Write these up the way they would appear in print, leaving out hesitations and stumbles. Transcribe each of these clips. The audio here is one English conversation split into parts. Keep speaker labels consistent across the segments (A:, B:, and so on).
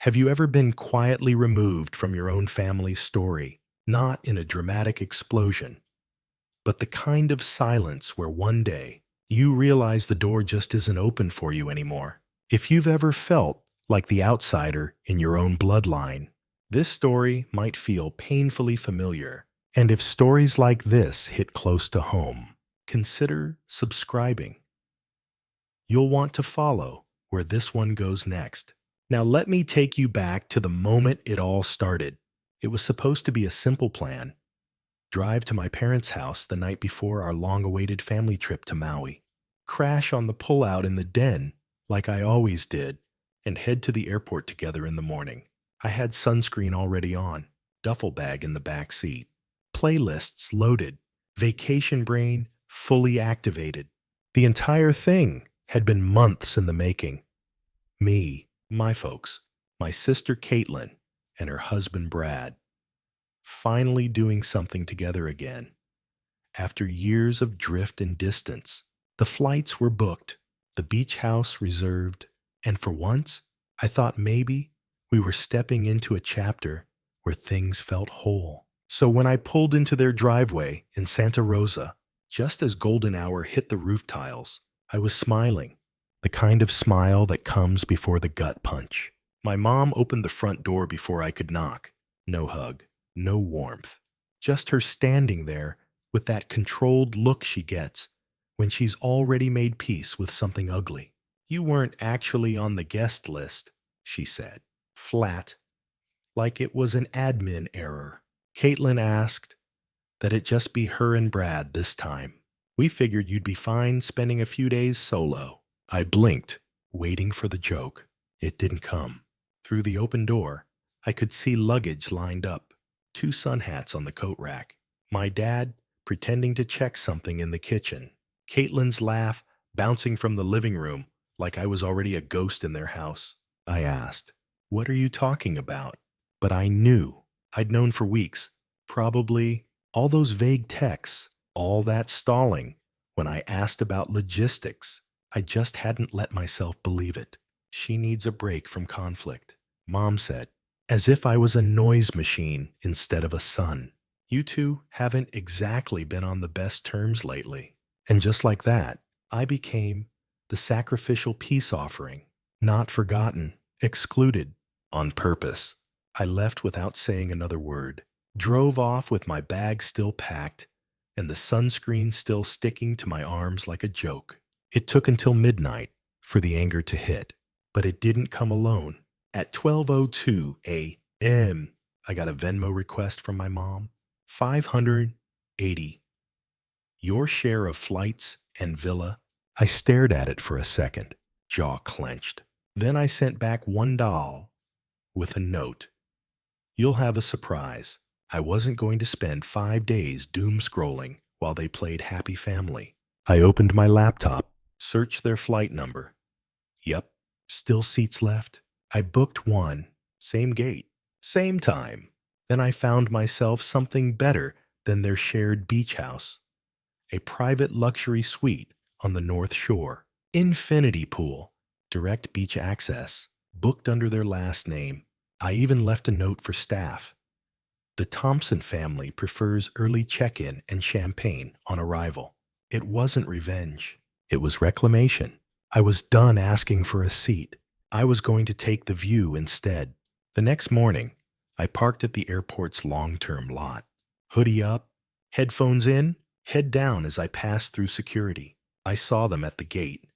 A: Have you ever been quietly removed from your own family's story? Not in a dramatic explosion, but the kind of silence where one day you realize the door just isn't open for you anymore. If you've ever felt like the outsider in your own bloodline, this story might feel painfully familiar. And if stories like this hit close to home, consider subscribing. You'll want to follow where this one goes next. Now, let me take you back to the moment it all started. It was supposed to be a simple plan: drive to my parents' house the night before our long awaited family trip to Maui, crash on the pullout in the den like I always did, and head to the airport together in the morning. I had sunscreen already on, duffel bag in the back seat, playlists loaded, vacation brain fully activated. The entire thing had been months in the making. Me, my folks, my sister Caitlin, and her husband Brad, finally doing something together again. After years of drift and distance, the flights were booked, the beach house reserved, and for once, I thought maybe we were stepping into a chapter where things felt whole. So when I pulled into their driveway in Santa Rosa, just as golden hour hit the roof tiles, I was smiling, the kind of smile that comes before the gut punch. My mom opened the front door before I could knock. No hug, no warmth, just her standing there with that controlled look she gets when she's already made peace with something ugly. "You weren't actually on the guest list," she said, flat, like it was an admin error. Caitlin asked that it just be her and Brad this time. "We figured you'd be fine spending a few days solo." I blinked, waiting for the joke. It didn't come. Through the open door, I could see luggage lined up, 2 sun hats on the coat rack, my dad pretending to check something in the kitchen, Caitlin's laugh bouncing from the living room like I was already a ghost in their house. I asked, "What are you talking about?" But I knew. I'd known for weeks. Probably all those vague texts, all that stalling. When I asked about logistics, I just hadn't let myself believe it. "She needs a break from conflict," Mom said, as if I was a noise machine instead of a son. "You two haven't exactly been on the best terms lately." And just like that, I became the sacrificial peace offering, not forgotten, excluded, on purpose. I left without saying another word, drove off with my bag still packed and the sunscreen still sticking to my arms like a joke. It took until midnight for the anger to hit, but it didn't come alone. At 12:02 a.m., I got a Venmo request from my mom. $580. "Your share of flights and villa." I stared at it for a second, jaw clenched. Then I sent back $1 with a note. "You'll have a surprise. I wasn't going to spend 5 days doom scrolling while they played Happy Family." I opened my laptop, searched their flight number. Yep, still seats left. I booked one, same gate, same time. Then I found myself something better than their shared beach house. A private luxury suite on the North Shore. Infinity pool, direct beach access, booked under their last name. I even left a note for staff. The Thompson family prefers early check-in and champagne on arrival. It wasn't revenge. It was reclamation. I was done asking for a seat. I was going to take the view instead. The next morning, I parked at the airport's long-term lot. Hoodie up, headphones in, head down as I passed through security. I saw them at the gate.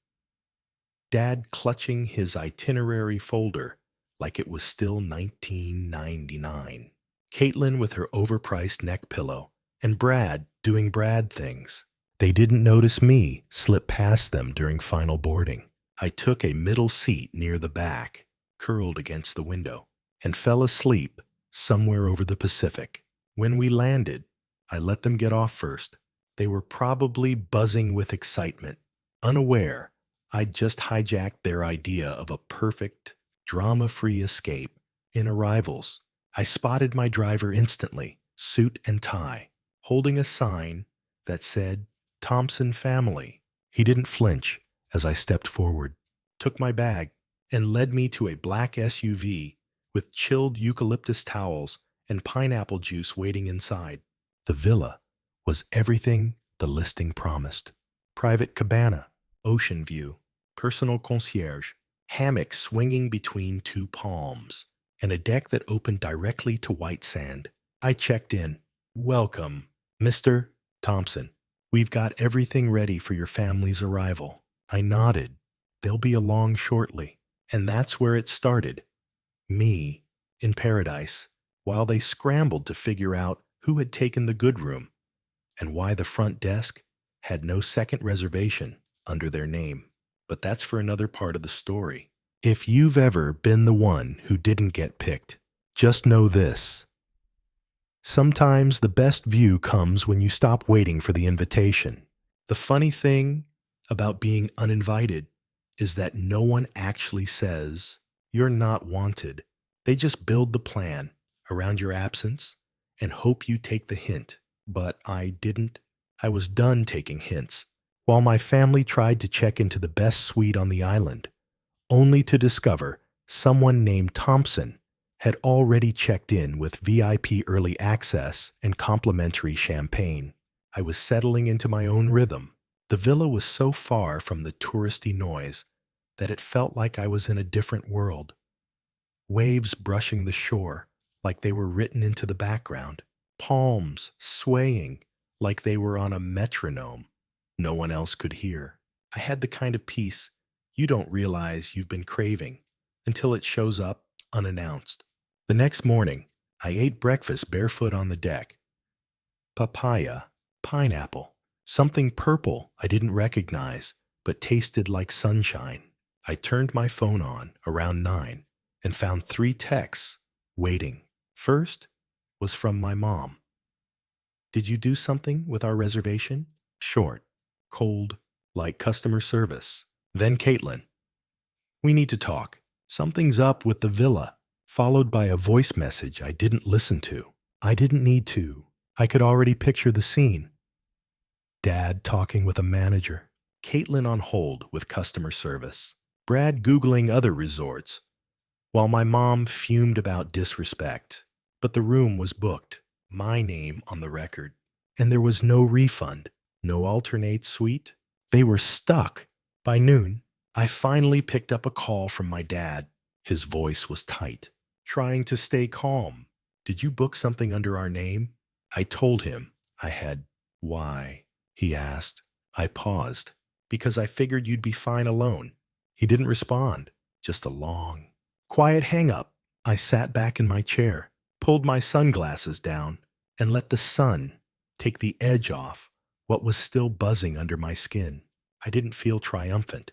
A: Dad clutching his itinerary folder like it was still 1999. Caitlin with her overpriced neck pillow, and Brad doing Brad things. They didn't notice me slip past them during final boarding. I took a middle seat near the back, curled against the window, and fell asleep somewhere over the Pacific. When we landed, I let them get off first. They were probably buzzing with excitement, unaware I'd just hijacked their idea of a perfect, drama-free escape. In arrivals, I spotted my driver instantly, suit and tie, holding a sign that said, "Thompson Family." He didn't flinch as I stepped forward, took my bag, and led me to a black SUV with chilled eucalyptus towels and pineapple juice waiting inside. The villa was everything the listing promised. Private cabana, ocean view, personal concierge, hammock swinging between two palms, and a deck that opened directly to white sand. I checked in. Welcome, Mr. Thompson. We've got everything ready for your family's arrival. I nodded. They'll be along shortly. And that's where it started. Me in paradise, while they scrambled to figure out who had taken the good room and why the front desk had no second reservation under their name. But that's for another part of the story. If you've ever been the one who didn't get picked, just know this. Sometimes the best view comes when you stop waiting for the invitation. The funny thing about being uninvited is that no one actually says you're not wanted. They just build the plan around your absence and hope you take the hint. But I didn't. I was done taking hints. While my family tried to check into the best suite on the island, only to discover someone named Thompson had already checked in with VIP early access and complimentary champagne. I was settling into my own rhythm. The villa was so far from the touristy noise that it felt like I was in a different world. Waves brushing the shore like they were written into the background. Palms swaying like they were on a metronome no one else could hear. I had the kind of peace you don't realize you've been craving until it shows up unannounced. The next morning, I ate breakfast barefoot on the deck. Papaya, pineapple, something purple I didn't recognize but tasted like sunshine. I turned my phone on around 9 and found 3 texts waiting. First was from my mom. Did you do something with our reservation? Short, cold, like customer service. Then Caitlin. We need to talk. Something's up with the villa. Followed by a voice message I didn't listen to. I didn't need to. I could already picture the scene. Dad talking with a manager. Caitlin on hold with customer service. Brad Googling other resorts, while my mom fumed about disrespect. But the room was booked, my name on the record, and there was no refund, no alternate suite. They were stuck. By noon, I finally picked up a call from my dad. His voice was tight, trying to stay calm. Did you book something under our name? I told him I had. Why? He asked. I paused, because I figured you'd be fine alone. He didn't respond, just a long, quiet hang-up. I sat back in my chair, pulled my sunglasses down, and let the sun take the edge off what was still buzzing under my skin. I didn't feel triumphant,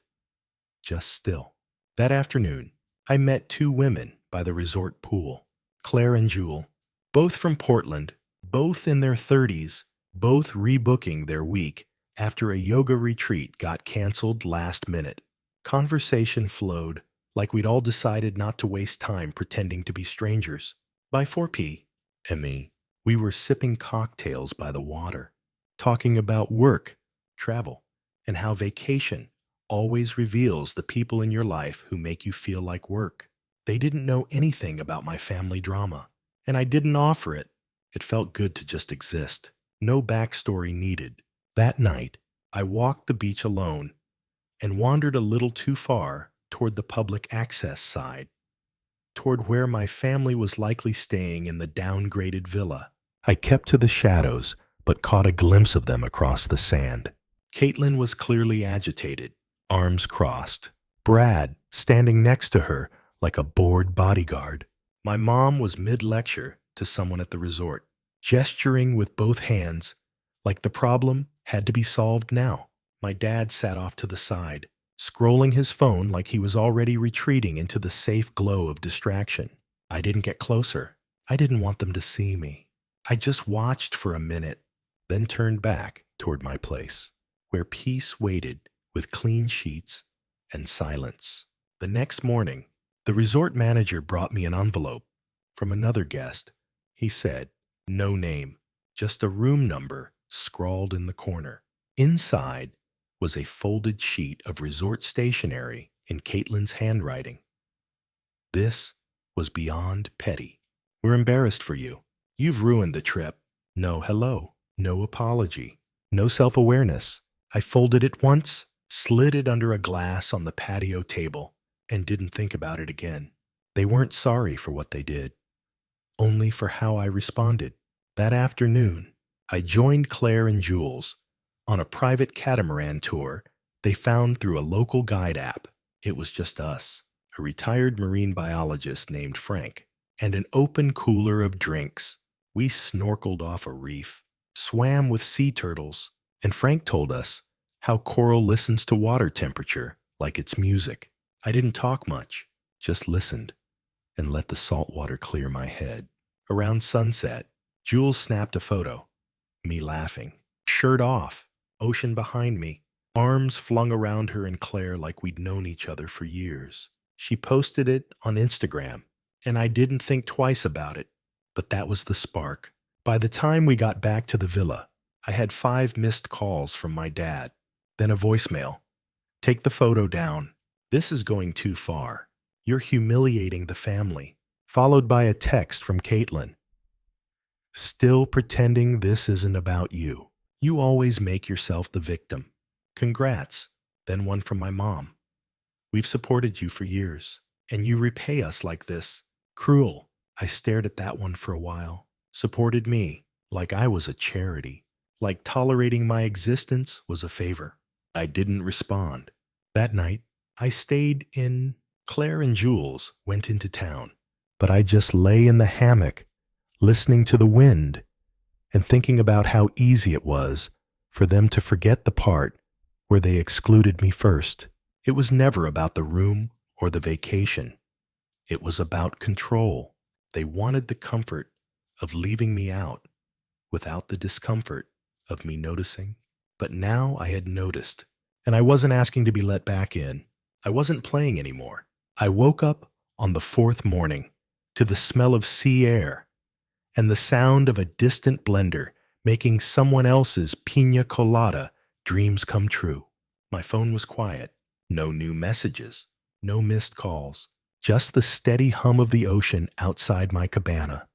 A: just still. That afternoon, I met 2 women by the resort pool, Claire and Jewel, both from Portland, both in their 30s, both rebooking their week after a yoga retreat got canceled last minute. Conversation flowed like we'd all decided not to waste time pretending to be strangers. By 4 p.m., we were sipping cocktails by the water, talking about work, travel, and how vacation always reveals the people in your life who make you feel like work. They didn't know anything about my family drama, and I didn't offer it. It felt good to just exist. No backstory needed. That night, I walked the beach alone and wandered a little too far toward the public access side, toward where my family was likely staying in the downgraded villa. I kept to the shadows, but caught a glimpse of them across the sand. Caitlin was clearly agitated, arms crossed. Brad standing next to her like a bored bodyguard. My mom was mid-lecture to someone at the resort, gesturing with both hands like the problem had to be solved now. My dad sat off to the side, scrolling his phone like he was already retreating into the safe glow of distraction. I didn't get closer. I didn't want them to see me. I just watched for a minute, then turned back toward my place, where peace waited with clean sheets and silence. The next morning, the resort manager brought me an envelope from another guest. He said, no name, just a room number scrawled in the corner. Inside was a folded sheet of resort stationery in Caitlin's handwriting. This was beyond petty. We're embarrassed for you. You've ruined the trip. No hello, no apology, no self-awareness. I folded it once, slid it under a glass on the patio table, and didn't think about it again. They weren't sorry for what they did, only for how I responded. That afternoon, I joined Claire and Jules on a private catamaran tour they found through a local guide app. It was just us, a retired marine biologist named Frank, and an open cooler of drinks. We snorkeled off a reef, swam with sea turtles, and Frank told us how coral listens to water temperature like it's music. I didn't talk much, just listened and let the salt water clear my head. Around sunset, Jules snapped a photo, me laughing, shirt off, ocean behind me, arms flung around her and Claire like we'd known each other for years. She posted it on Instagram, and I didn't think twice about it, but that was the spark. By the time we got back to the villa, I had 5 missed calls from my dad, then a voicemail. Take the photo down. This is going too far. You're humiliating the family. Followed by a text from Caitlin. Still pretending this isn't about you. You always make yourself the victim. Congrats. Then one from my mom. We've supported you for years, and you repay us like this. Cruel. I stared at that one for a while. Supported me, like I was a charity. Like tolerating my existence was a favor. I didn't respond. That night, I stayed in. Claire and Jules went into town, but I just lay in the hammock, listening to the wind and thinking about how easy it was for them to forget the part where they excluded me first. It was never about the room or the vacation. It was about control. They wanted the comfort of leaving me out without the discomfort of me noticing. But now I had noticed, and I wasn't asking to be let back in. I wasn't playing anymore. I woke up on the 4th morning to the smell of sea air and the sound of a distant blender making someone else's pina colada dreams come true. My phone was quiet. No new messages, no missed calls, just the steady hum of the ocean outside my cabana,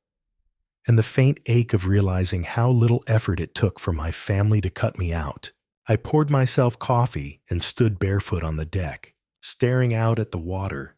A: and the faint ache of realizing how little effort it took for my family to cut me out. I poured myself coffee and stood barefoot on the deck, staring out at the water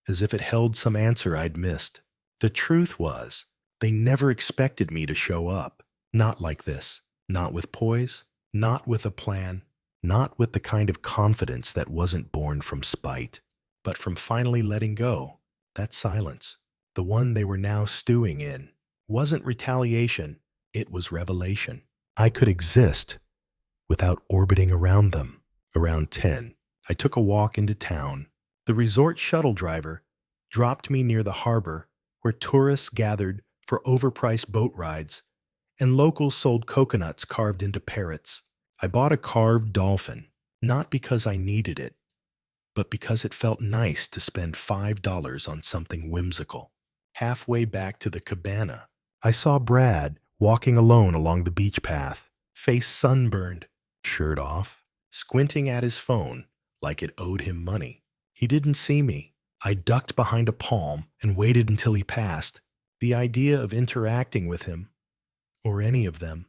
A: as if it held some answer I'd missed. The truth was, they never expected me to show up. Not like this. Not with poise. Not with a plan. Not with the kind of confidence that wasn't born from spite, but from finally letting go. That silence, the one they were now stewing in, wasn't retaliation. It was revelation. I could exist without orbiting around them. Around 10, I took a walk into town. The resort shuttle driver dropped me near the harbor where tourists gathered for overpriced boat rides and locals sold coconuts carved into parrots. I bought a carved dolphin, not because I needed it, but because it felt nice to spend $5 on something whimsical. Halfway back to the cabana, I saw Brad walking alone along the beach path, face sunburned, shirt off, squinting at his phone like it owed him money. He didn't see me. I ducked behind a palm and waited until he passed. The idea of interacting with him, or any of them,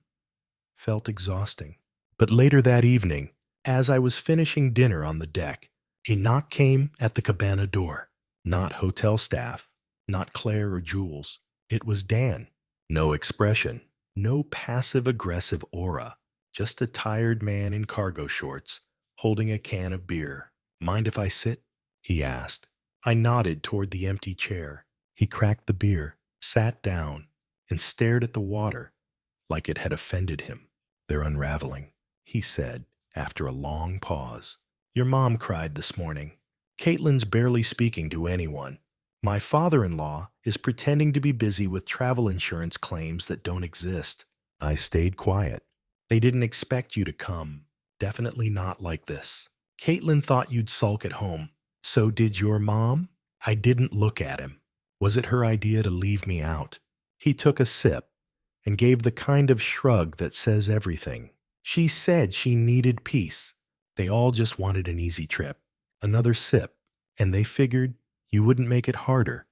A: felt exhausting. But later that evening, as I was finishing dinner on the deck, a knock came at the cabana door. Not hotel staff, not Claire or Jules. It was Dan. No expression, no passive-aggressive aura, just a tired man in cargo shorts, holding a can of beer. Mind if I sit? He asked. I nodded toward the empty chair. He cracked the beer, sat down, and stared at the water like it had offended him. They're unraveling, he said after a long pause. Your mom cried this morning. Caitlin's barely speaking to anyone. My father-in-law is pretending to be busy with travel insurance claims that don't exist. I stayed quiet. They didn't expect you to come. Definitely not like this. Caitlin thought you'd sulk at home. So did your mom? I didn't look at him. Was it her idea to leave me out? He took a sip and gave the kind of shrug that says everything. She said she needed peace. They all just wanted an easy trip. Another sip, and they figured you wouldn't make it harder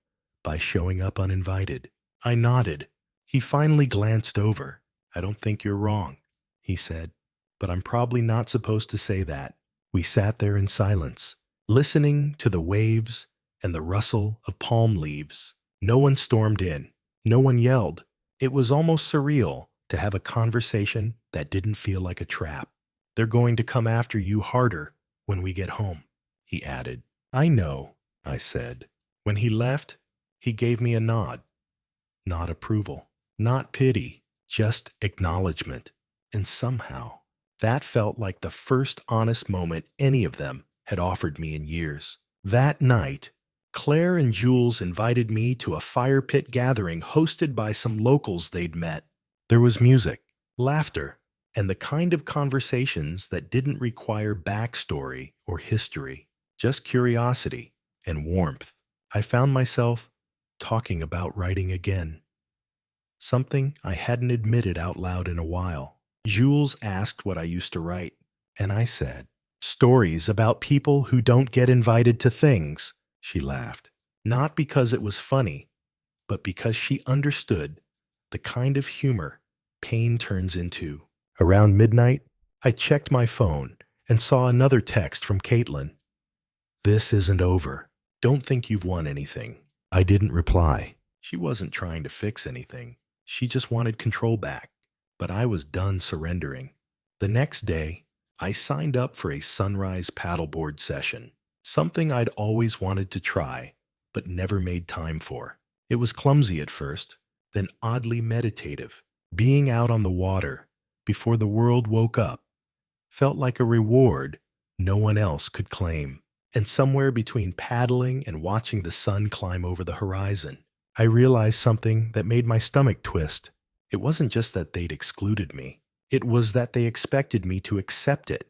A: by showing up uninvited. I nodded. He finally glanced over. I don't think you're wrong, he said, but I'm probably not supposed to say that. We sat there in silence, listening to the waves and the rustle of palm leaves. No one stormed in. No one yelled. It was almost surreal to have a conversation that didn't feel like a trap. They're going to come after you harder when we get home, he added. I know, I said. When he left, he gave me a nod. Not approval, not pity, just acknowledgement. And somehow, that felt like the first honest moment any of them had offered me in years. That night, Claire and Jules invited me to a fire pit gathering hosted by some locals they'd met. There was music, laughter, and the kind of conversations that didn't require backstory or history, just curiosity and warmth. I found myself talking about writing again, something I hadn't admitted out loud in a while. Jules asked what I used to write, and I said, stories about people who don't get invited to things. She laughed, not because it was funny, but because she understood the kind of humor pain turns into. Around midnight, I checked my phone and saw another text from Caitlin. This isn't over. Don't think you've won anything. I didn't reply. She wasn't trying to fix anything. She just wanted control back. But I was done surrendering. The next day, I signed up for a sunrise paddleboard session, something I'd always wanted to try, but never made time for. It was clumsy at first, then oddly meditative. Being out on the water before the world woke up felt like a reward no one else could claim. And somewhere between paddling and watching the sun climb over the horizon, I realized something that made my stomach twist. It wasn't just that they'd excluded me. It was that they expected me to accept it,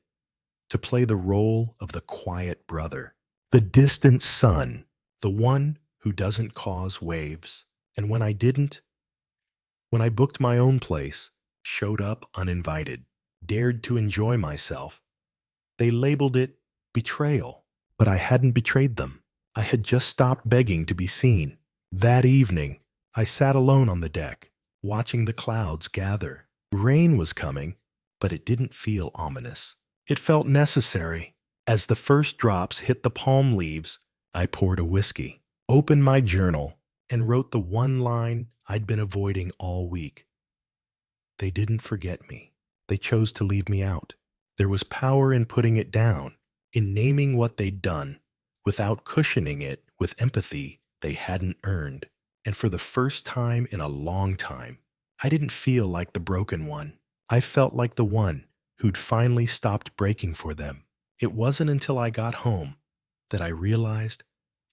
A: to play the role of the quiet brother, the distant son, the one who doesn't cause waves. And when I didn't, when I booked my own place, showed up uninvited, dared to enjoy myself, they labeled it betrayal. But I hadn't betrayed them. I had just stopped begging to be seen. That evening, I sat alone on the deck, watching the clouds gather. Rain was coming, but it didn't feel ominous. It felt necessary. As the first drops hit the palm leaves, I poured a whiskey, opened my journal, and wrote the one line I'd been avoiding all week. They didn't forget me. They chose to leave me out. There was power in putting it down, in naming what they'd done, without cushioning it with empathy they hadn't earned. And for the first time in a long time, I didn't feel like the broken one. I felt like the one who'd finally stopped breaking for them. It wasn't until I got home that I realized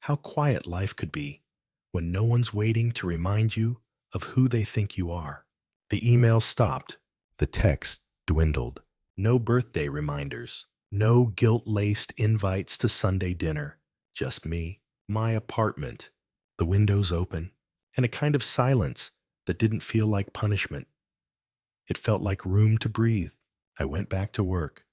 A: how quiet life could be when no one's waiting to remind you of who they think you are. The email stopped. The text dwindled. No birthday reminders. No guilt-laced invites to Sunday dinner. Just me, my apartment, the windows open, and a kind of silence that didn't feel like punishment. It felt like room to breathe. I went back to work,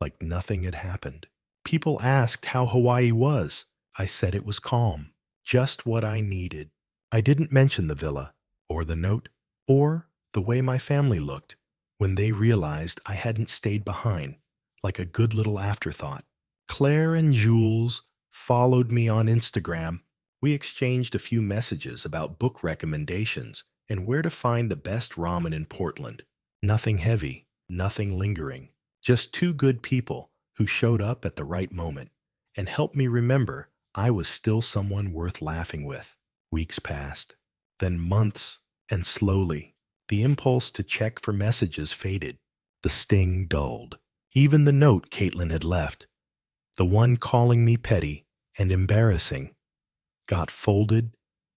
A: like nothing had happened. People asked how Hawaii was. I said it was calm, just what I needed. I didn't mention the villa, or the note, or the way my family looked when they realized I hadn't stayed behind, like a good little afterthought. Claire and Jules followed me on Instagram. We exchanged a few messages about book recommendations and where to find the best ramen in Portland. Nothing heavy, nothing lingering. Just two good people who showed up at the right moment and helped me remember I was still someone worth laughing with. Weeks passed, then months, and slowly, the impulse to check for messages faded. The sting dulled. Even the note Caitlin had left, the one calling me petty and embarrassing, got folded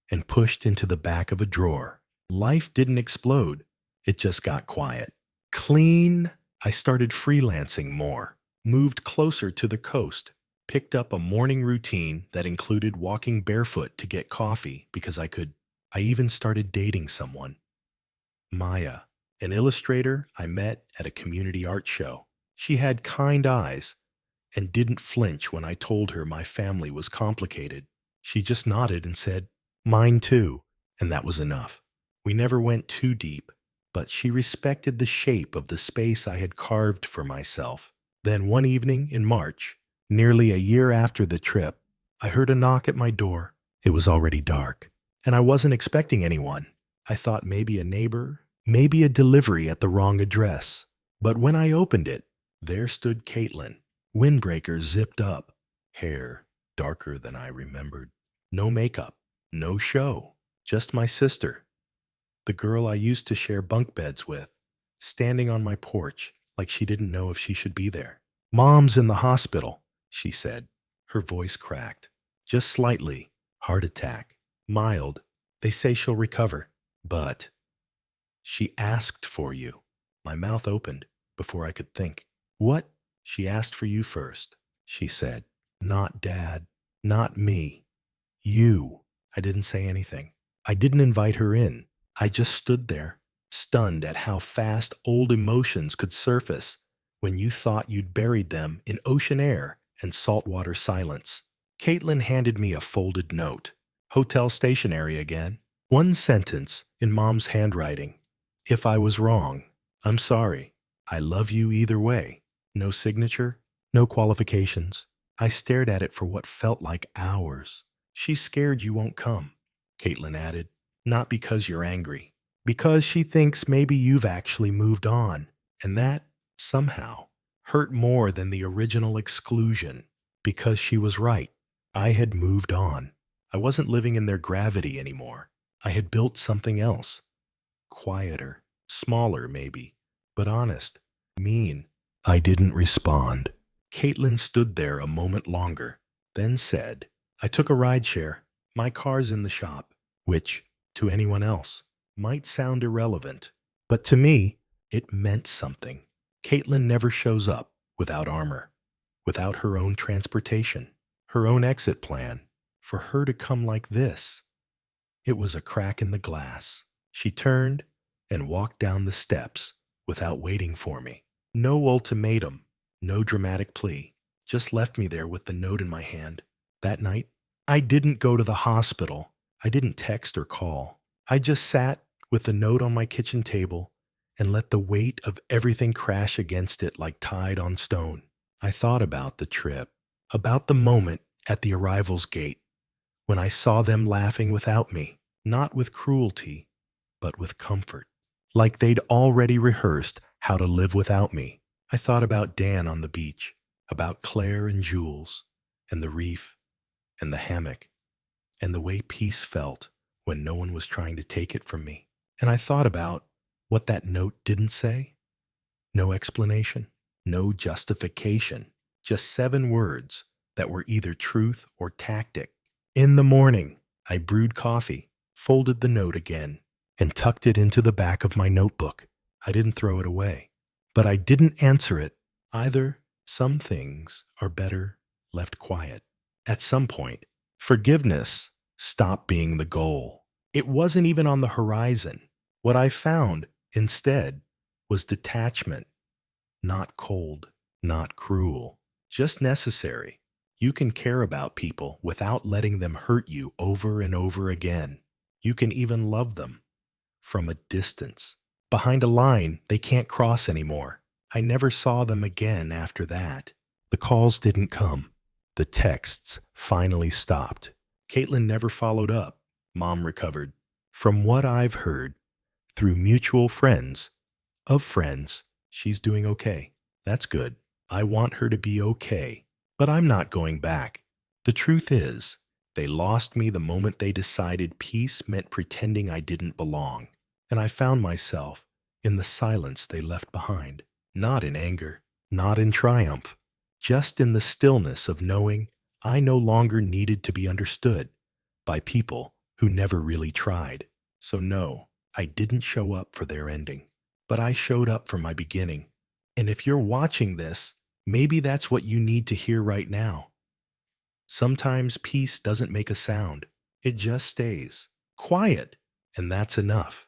A: and pushed into the back of a drawer. Life didn't explode. It just got quiet. Clean. I started freelancing more, moved closer to the coast, picked up a morning routine that included walking barefoot to get coffee because I could. I even started dating someone. Maya, an illustrator I met at a community art show. She had kind eyes and didn't flinch when I told her my family was complicated. She just nodded and said, Mine too, and that was enough. We never went too deep, but she respected the shape of the space I had carved for myself. Then one evening in March, nearly a year after the trip, I heard a knock at my door. It was already dark, and I wasn't expecting anyone. I thought maybe a neighbor, maybe a delivery at the wrong address. But when I opened it, there stood Caitlin, windbreaker zipped up, hair darker than I remembered. No makeup, no show, just my sister, the girl I used to share bunk beds with, standing on my porch like she didn't know if she should be there. "Mom's in the hospital," she said. Her voice cracked. "Just slightly. Heart attack. Mild. They say she'll recover. But she asked for you." My mouth opened before I could think. "What?" "She asked for you first," she said. "Not Dad. Not me. You." I didn't say anything. I didn't invite her in. I just stood there, stunned at how fast old emotions could surface when you thought you'd buried them in ocean air and saltwater silence. Caitlin handed me a folded note. Hotel stationery again. One sentence in Mom's handwriting. "If I was wrong, I'm sorry. I love you either way." No signature, no qualifications. I stared at it for what felt like hours. "She's scared you won't come," Caitlin added. "Not because you're angry. Because she thinks maybe you've actually moved on." And that, somehow, hurt more than the original exclusion. Because she was right. I had moved on. I wasn't living in their gravity anymore. I had built something else. Quieter, smaller maybe, but honest. Mean. I didn't respond. Caitlin stood there a moment longer, then said, "I took a rideshare. My car's in the shop," which, to anyone else, might sound irrelevant. But to me, it meant something. Caitlin never shows up without armor, without her own transportation, her own exit plan. For her to come like this, it was a crack in the glass. She turned and walked down the steps without waiting for me. No ultimatum, no dramatic plea, just left me there with the note in my hand. That night, I didn't go to the hospital. I didn't text or call. I just sat with the note on my kitchen table and let the weight of everything crash against it like tide on stone. I thought about the trip, about the moment at the arrivals gate when I saw them laughing without me, not with cruelty, but with comfort, like they'd already rehearsed how to live without me. I thought about Dan on the beach, about Claire and Jules, and the reef, and the hammock, and the way peace felt when no one was trying to take it from me. And I thought about what that note didn't say. No explanation, no justification, just 7 words that were either truth or tactic. In the morning, I brewed coffee, folded the note again, and tucked it into the back of my notebook. I didn't throw it away, but I didn't answer it either. Some things are better left quiet. At some point, forgiveness stopped being the goal. It wasn't even on the horizon. What I found, instead, was detachment. Not cold, not cruel, just necessary. You can care about people without letting them hurt you over and over again. You can even love them from a distance, behind a line they can't cross anymore. I never saw them again after that. The calls didn't come. The texts finally stopped. Caitlin never followed up. Mom recovered. From what I've heard, through mutual friends, of friends, she's doing okay. That's good. I want her to be okay. But I'm not going back. The truth is, they lost me the moment they decided peace meant pretending I didn't belong. And I found myself in the silence they left behind. Not in anger, not in triumph, just in the stillness of knowing I no longer needed to be understood by people who never really tried. So no, I didn't show up for their ending, but I showed up for my beginning. And if you're watching this, maybe that's what you need to hear right now. Sometimes peace doesn't make a sound. It just stays quiet, and that's enough.